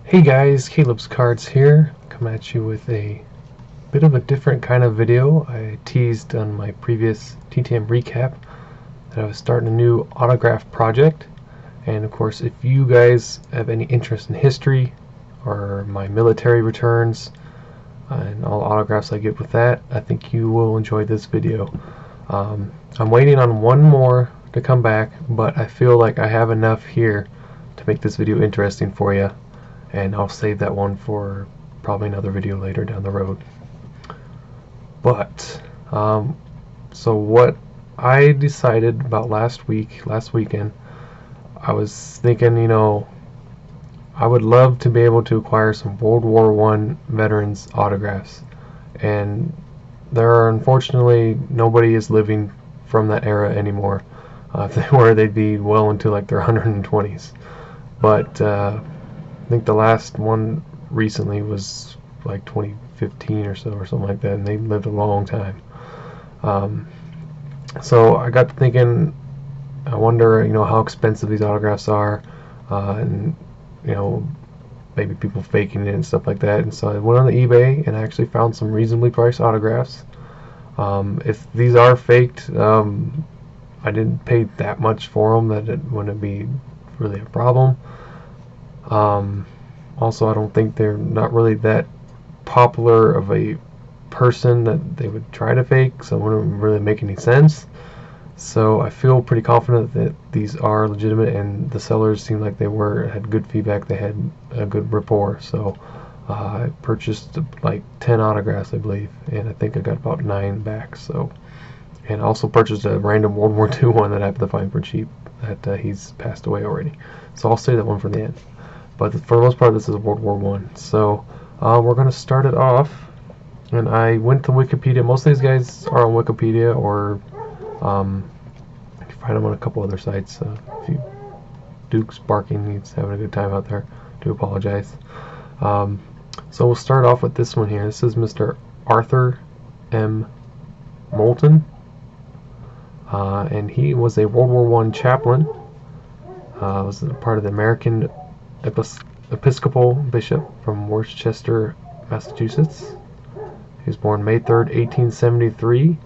Hey guys, Caleb's Cards here, come at you with a bit of a different kind of video. I teased on my previous TTM recap that I was starting a new autograph project, and of course if you guys have any interest in history or my military returns and all the autographs I get with that, I think you will enjoy this video. I'm waiting on one more to come back, but I feel like I have enough here to make this video interesting for you, and I'll save that one for probably another video later down the road. But so what I decided about last weekend, I was thinking, I would love to be able to acquire some World War I veterans autographs, and there are unfortunately nobody is living from that era anymore. If they were, they'd be well into like their 120s. But I think the last one recently was like 2015 or so, or something like that, and they lived a long time. So I got to thinking, I wonder, how expensive these autographs are, and maybe people faking it and stuff like that. And so I went on the eBay and I actually found some reasonably priced autographs. If these are faked, I didn't pay that much for them that it wouldn't be really a problem. Also, I don't think they're not really that popular of a person that they would try to fake, so it wouldn't really make any sense. So I feel pretty confident that these are legitimate, and the sellers seemed like they had good feedback, they had a good rapport. So I purchased like 10 autographs, I believe, and I think I got about 9 back. So, and I also purchased a random World War II one that I have to find for cheap, that he's passed away already. So I'll save that one for the end. But for the most part, this is World War I. So we're going to start it off, and I went to Wikipedia. Most of these guys are on Wikipedia, or you can find them on a couple other sites. If you Duke's barking, he's having a good time out there. Do apologize. So we'll start off with this one here. This is Mr. Arthur M. Moulton, and he was a World War I chaplain. Was part of the American Episcopal Bishop from Worcester, Massachusetts. He was born May 3rd, 1873,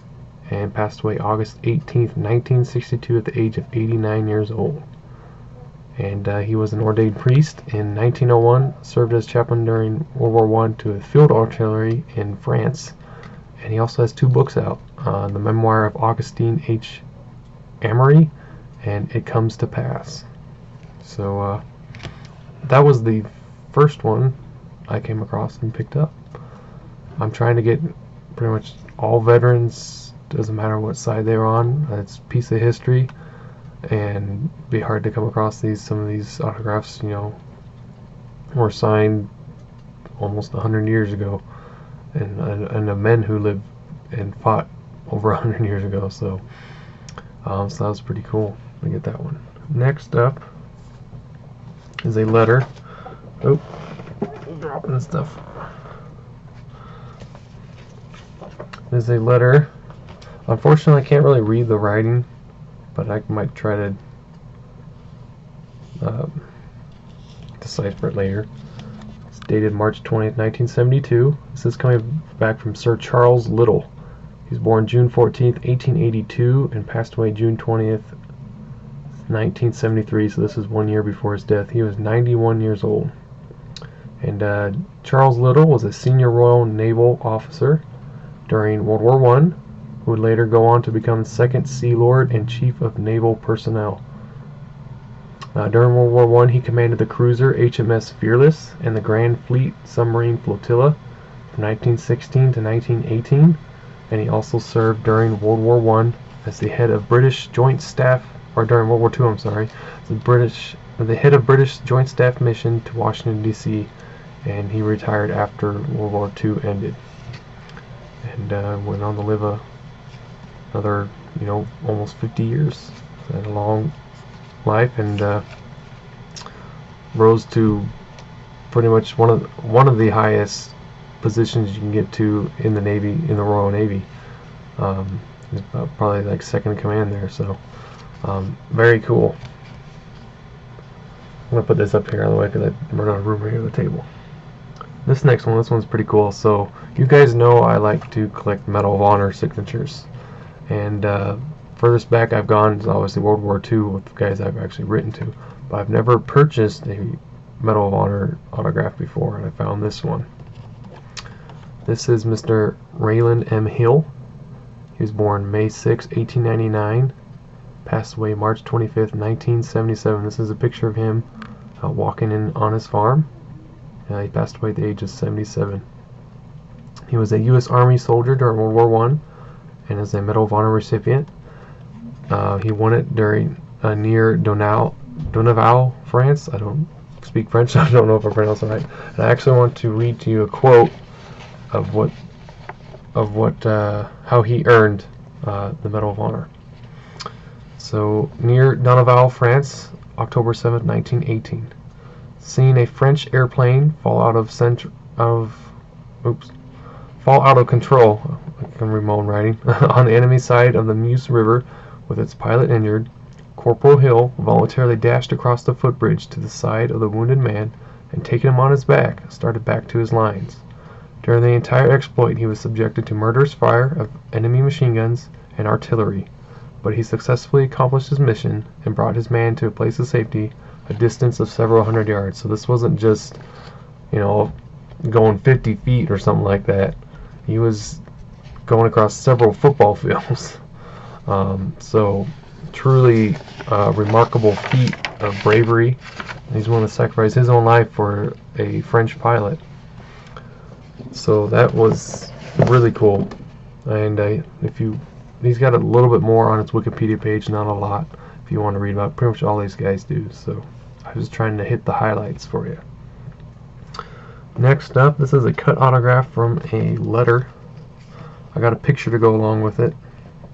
and passed away August 18th, 1962 at the age of 89 years old. And he was an ordained priest in 1901, served as chaplain during World War I to the field artillery in France, and he also has 2 books out, the memoir of Augustine H. Amory and It Comes to Pass. So that was the first one I came across and picked up. I'm trying to get pretty much all veterans, doesn't matter what side they're on. It's a piece of history, and it'd be hard to come across some of these autographs, were signed almost 100 years ago, and of men who lived and fought over 100 years ago. So that was pretty cool. I get that one. Next up is a letter. Oh, dropping the stuff. There's a letter. Unfortunately, I can't really read the writing, but I might try to decipher it later. It's dated March 20th, 1972. This is coming back from Sir Charles Little. He was born June 14th, 1882, and passed away June 20th, 1973, so this is 1 year before his death. He was 91 years old. And Charles Little was a senior Royal Naval officer during World War I, who would later go on to become the 2nd Sea Lord and Chief of Naval Personnel. During World War I, he commanded the cruiser HMS Fearless and the Grand Fleet Submarine Flotilla from 1916 to 1918, and he also served during World War I as the head of British Joint Staff, or during World War II, I'm sorry, the head of British Joint Staff Mission to Washington, D.C., and he retired after World War II ended, and went on to live another, almost 50 years. So had a long life, and rose to pretty much one of the highest positions you can get to in the Navy, in the Royal Navy. He's probably like second in command there. So very cool. going to put this up here on the way because I run out of room here at the table. This one's pretty cool. So you guys know I like to collect Medal of Honor signatures, and furthest back I've gone is obviously World War II with the guys I've actually written to, but I've never purchased a Medal of Honor autograph before, and I found this one. This is Mr. Raylan M. Hill. He was born May 6, 1899, passed away March 25th, 1977. This is a picture of him walking in on his farm. He passed away at the age of 77. He was a U.S. Army soldier during World War I and is a Medal of Honor recipient. He won it during near Donaval, France. I don't speak French, so I don't know if I pronounced it right. And I actually want to read to you a quote of how he earned the Medal of Honor. So, near Donaval, France, October 7th, 1918. Seeing a French airplane fall out of control, I can read my own writing, on the enemy side of the Meuse River with its pilot injured, Corporal Hill voluntarily dashed across the footbridge to the side of the wounded man and, taking him on his back, started back to his lines. During the entire exploit, he was subjected to murderous fire of enemy machine guns and artillery, but he successfully accomplished his mission and brought his man to a place of safety, a distance of several hundred yards. So this wasn't just, going 50 feet or something like that. He was going across several football fields. So truly remarkable feat of bravery. He's willing to sacrifice his own life for a French pilot. So that was really cool. And he's got a little bit more on his Wikipedia page, not a lot, if you want to read about it. Pretty much all these guys do. So I was trying to hit the highlights for you. Next up, this is a cut autograph from a letter. I got a picture to go along with it.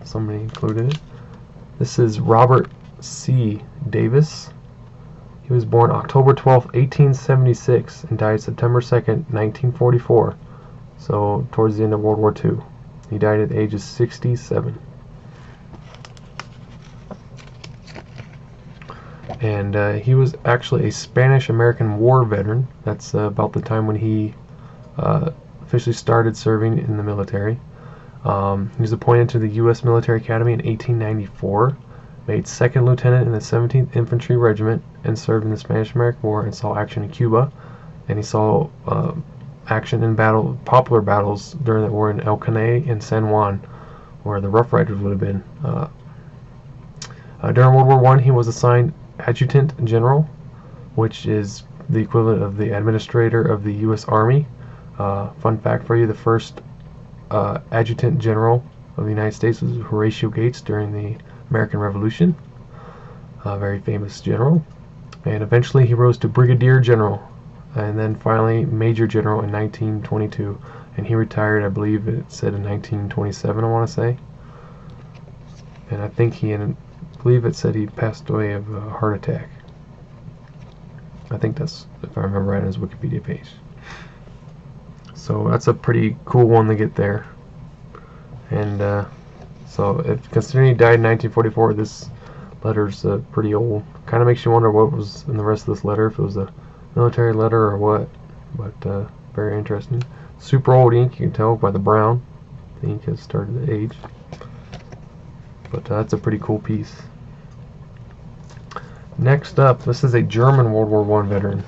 Somebody included it. This is Robert C. Davis. He was born October 12, 1876 and died September 2nd, 1944. So towards the end of World War II. He died at the age of 67. And he was actually a Spanish-American War veteran. That's about the time when he officially started serving in the military. He was appointed to the U.S. Military Academy in 1894, made second lieutenant in the 17th Infantry Regiment, and served in the Spanish-American War and saw action in Cuba. And he saw action in popular battles during the war in El Caney and San Juan, where the Rough Riders would have been. During World War I, he was assigned Adjutant General, which is the equivalent of the Administrator of the U.S. Army. Fun fact for you, the first Adjutant General of the United States was Horatio Gates during the American Revolution. A very famous general. And eventually he rose to Brigadier General, and then finally Major General in 1922. And he retired, I believe it said in 1927, I want to say. And I think I believe it said he passed away of a heart attack. I think that's, if I remember right, on his Wikipedia page. So that's a pretty cool one to get there. And so if considering he died in 1944, this letter's pretty old. Kind of makes you wonder what was in the rest of this letter, if it was a military letter or what. But very interesting. Super old ink, you can tell by the brown. The ink has started to age. But that's a pretty cool piece. Next up, this is a German World War I veteran.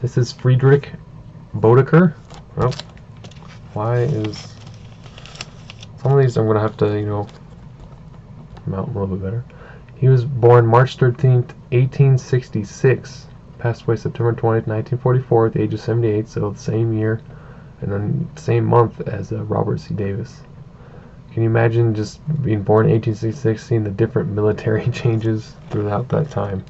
This is Friedrich Bodecker. Oh, why is some of these I'm going to have to, mount a little bit better. He was born March 13th, 1866. Passed away September 20th, 1944 at the age of 78, so the same year and then same month as Robert C. Davis. Can you imagine just being born in 1866, seeing the different military changes throughout that time?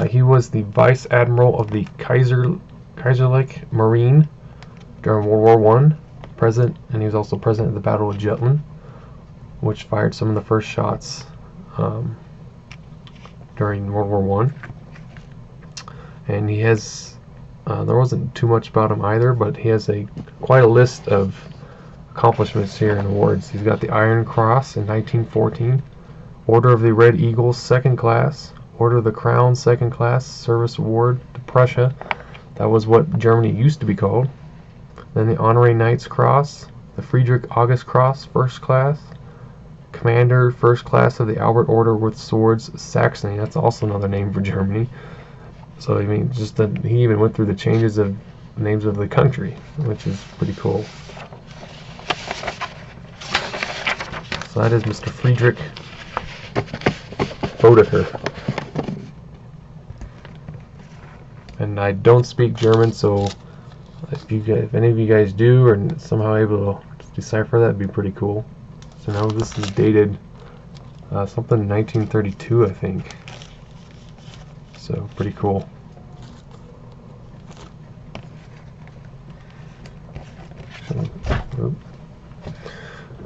He was the Vice Admiral of the Kaiserliche Marine during World War I, and he was also present at the Battle of Jutland, which fired some of the first shots during World War I. And he has, there wasn't too much about him either, but he has quite a list of accomplishments here and awards. He's got the Iron Cross in 1914, Order of the Red Eagle 2nd Class, Order of the Crown second class service award to Prussia. That was what Germany used to be called. Then the Honorary Knight's Cross, the Friedrich August Cross first class, Commander first class of the Albert Order with Swords Saxony. That's also another name for Germany. So I mean, just that he even went through the changes of names of the country, which is pretty cool. So that is Mr. Friedrich Bodecker. And I don't speak German, so if any of you guys do, or somehow able to decipher that, would be pretty cool. So now this is dated something 1932, I think. So pretty cool.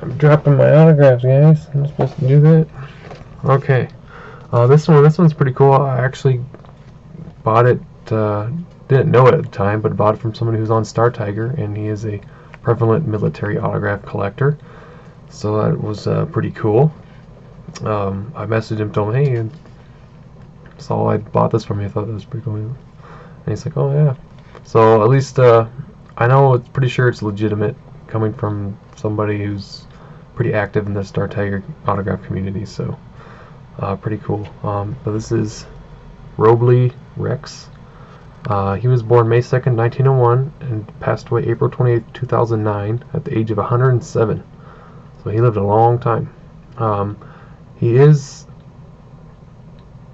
I'm dropping my autographs, guys. I'm supposed to do that. Okay. This one's pretty cool. I actually bought it. Didn't know it at the time, but bought it from somebody who's on Star Tiger, and he is a prevalent military autograph collector. So that was pretty cool. I messaged him, told him, hey, saw I bought this from you. I thought that was pretty cool. And he's like, oh yeah. So at least I know, it's pretty sure it's legitimate, coming from somebody who's pretty active in the Star Tiger autograph community. So pretty cool. But this is Robley Rex. He was born May 2nd, 1901, and passed away April 28th, 2009, at the age of 107. So he lived a long time. He is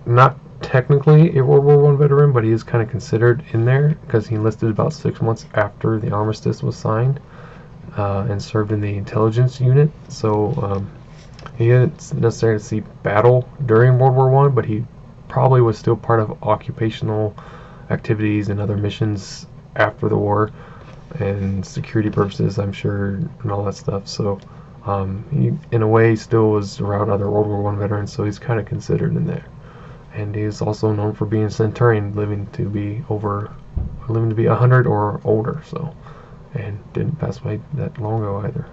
not technically a World War I veteran, but he is kind of considered in there because he enlisted about 6 months after the armistice was signed, and served in the intelligence unit. So he didn't necessarily see battle during World War I, but he probably was still part of occupational activities and other missions after the war, and security purposes, I'm sure, and all that stuff. So he, in a way, still was around other World War I veterans, so he's kind of considered in there. And he's also known for being a centurion, living to be 100 or older. So, and didn't pass away that long ago either.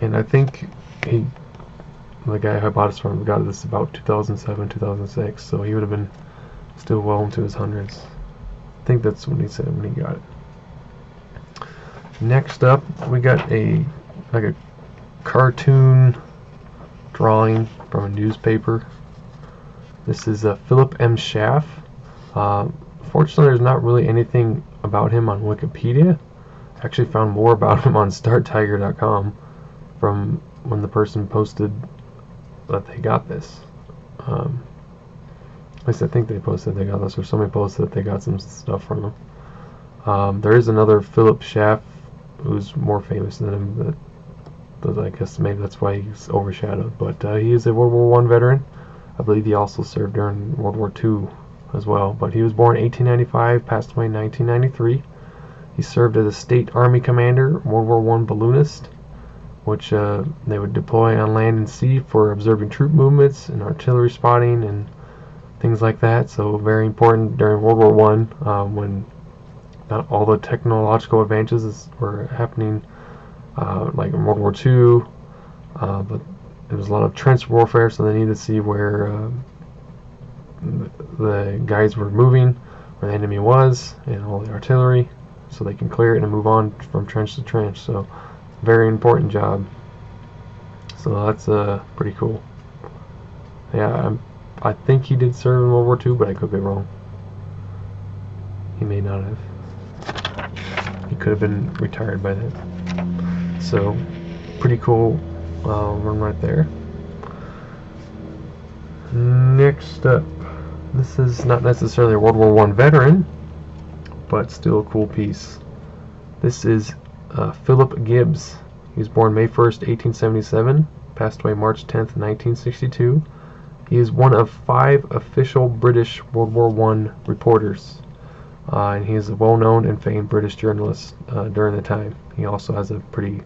And I think the guy I bought this from, got this about 2007, 2006. So he would have been still well into his hundreds. I think that's when he said when he got it. Next up, we got a cartoon drawing from a newspaper. This is Philip M. Schaff. Fortunately, there's not really anything about him on Wikipedia. I actually found more about him on StarTiger.com from when the person posted that they got this. At least I think they posted they got this, or somebody posted that they got some stuff from him. There is another Philip Schaff who's more famous than him, but I guess maybe that's why he's overshadowed. But he is a World War I veteran. I believe he also served during World War II as well. But he was born in 1895, passed away in 1993. He served as a State Army Commander, World War I balloonist, which they would deploy on land and sea for observing troop movements and artillery spotting and things like that. So very important during World War I, when not all the technological advances were happening like in World War II, but there was a lot of trench warfare, so they needed to see where the guys were moving, where the enemy was, and all the artillery, so they can clear it and move on from trench to trench. So very important job. So that's pretty cool. Yeah, I think he did serve in World War II, but I could be wrong. He may not have. He could have been retired by then. So pretty cool run right there. Next up, this is not necessarily a World War I veteran, but still a cool piece. This is Philip Gibbs. He was born May 1st, 1877, passed away March 10th, 1962. He is one of 5 official British World War I reporters, and he is a well-known and famed British journalist during the time. He also has a pretty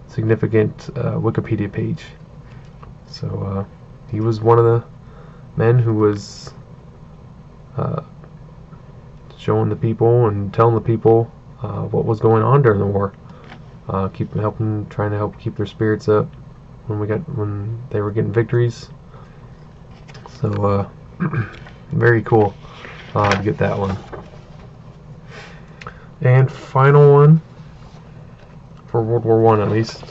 significant Wikipedia page. So he was one of the men who was showing the people and telling the people what was going on during the war, trying to help keep their spirits up when they were getting victories. So Very cool to get that one. And final one for World War I, at least.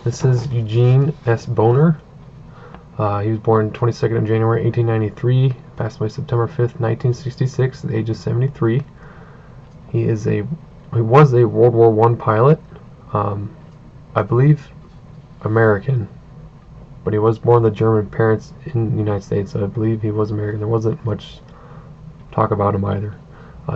This is Eugene S. Boner. He was born 22nd of January 1893, passed away September 5th, 1966, at the age of 73. He was a World War I pilot, I believe American, but he was born to German parents in the United States, so I believe he was American. There wasn't much talk about him either.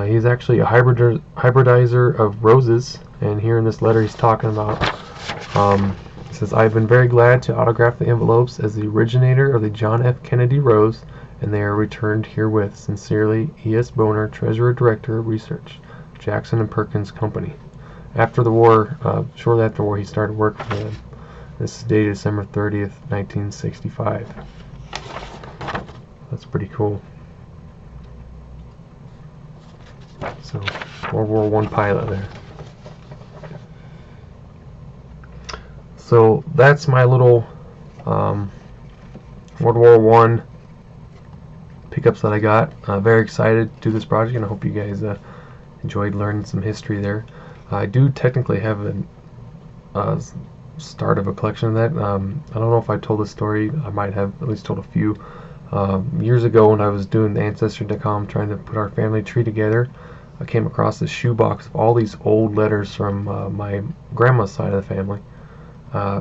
He's actually a hybridizer of roses, and here in this letter he's talking about, it says, "I've been very glad to autograph the envelopes as the originator of the John F. Kennedy Rose, and they are returned herewith. Sincerely, E.S. Boner, Treasurer Director of Research, Jackson and Perkins Company." After the war, shortly after the war, he started work for them. This is dated December 30th, 1965. That's pretty cool. So, World War I pilot there. So that's my little World War I pickups that I got. Very excited to do this project, and I hope you guys enjoyed learning some history there. I do technically have a start of a collection of that. I don't know if I told this story. I might have at least told a few. Years ago when I was doing the Ancestry.com trying to put our family tree together, I came across this shoebox of all these old letters from my grandma's side of the family.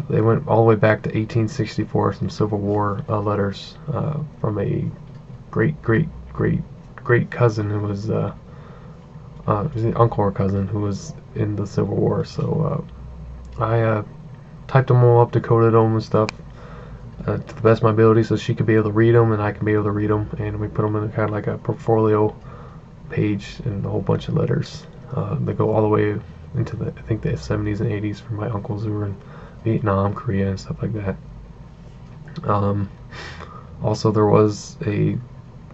They went all the way back to 1864, some Civil War letters from a great cousin who was an uncle or cousin who was in the Civil War. So I typed them all up, decoded them and stuff to the best of my ability, so she could be able to read them and I can be able to read them, and we put them in kind of like a portfolio page and a whole bunch of letters. They go all the way into I think the 70s and 80s from my uncles who were in Vietnam, Korea, and stuff like that. Also, there was a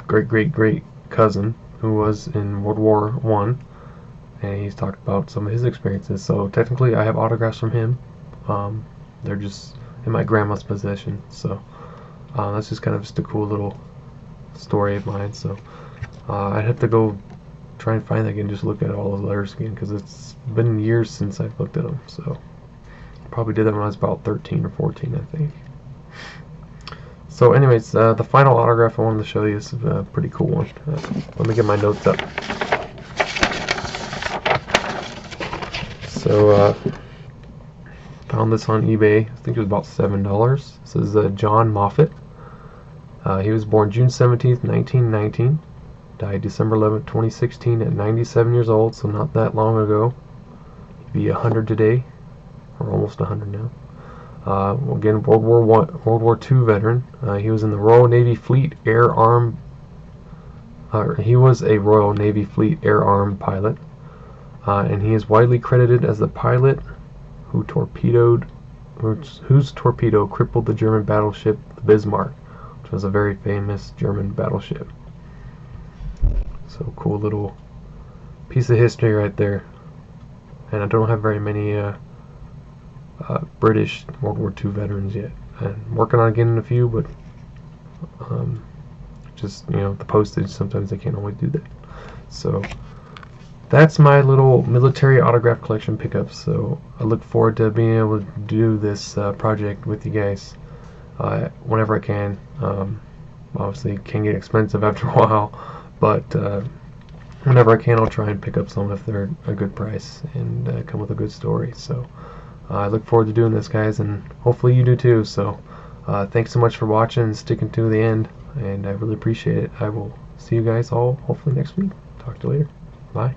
great cousin who was in World War I, and he's talked about some of his experiences. So technically, I have autographs from him. They're just in my grandma's possession. So that's just kind of just a cool little story of mine. So I'd have to go try and find that again, just look at all the letters again, because it's been years since I've looked at them. So probably did that when I was about 13 or 14, I think. So anyways, the final autograph I wanted to show you is a pretty cool one. Let me get my notes up. So found this on eBay. I think it was about $7. This is John Moffat. He was born June 17th, 1919. Died December 11th, 2016 at 97 years old, so not that long ago. He'd be 100 today, or almost 100 now. Again, World War II veteran. He was in the Royal Navy Fleet Air Arm. He was a Royal Navy Fleet Air Arm pilot, and he is widely credited as the pilot whose torpedo crippled the German battleship the Bismarck, which was a very famous German battleship. So cool little piece of history right there. And I don't have very many British World War II veterans yet. I'm working on getting a few, but just, the postage, sometimes they can't always do that. So that's my little military autograph collection pickup. So I look forward to being able to do this project with you guys whenever I can. Obviously it can get expensive after a while, but whenever I can, I'll try and pick up some if they're a good price and come with a good story. So I look forward to doing this, guys, and hopefully you do too. So thanks so much for watching and sticking to the end, and I really appreciate it. I will see you guys all hopefully next week. Talk to you later. Bye.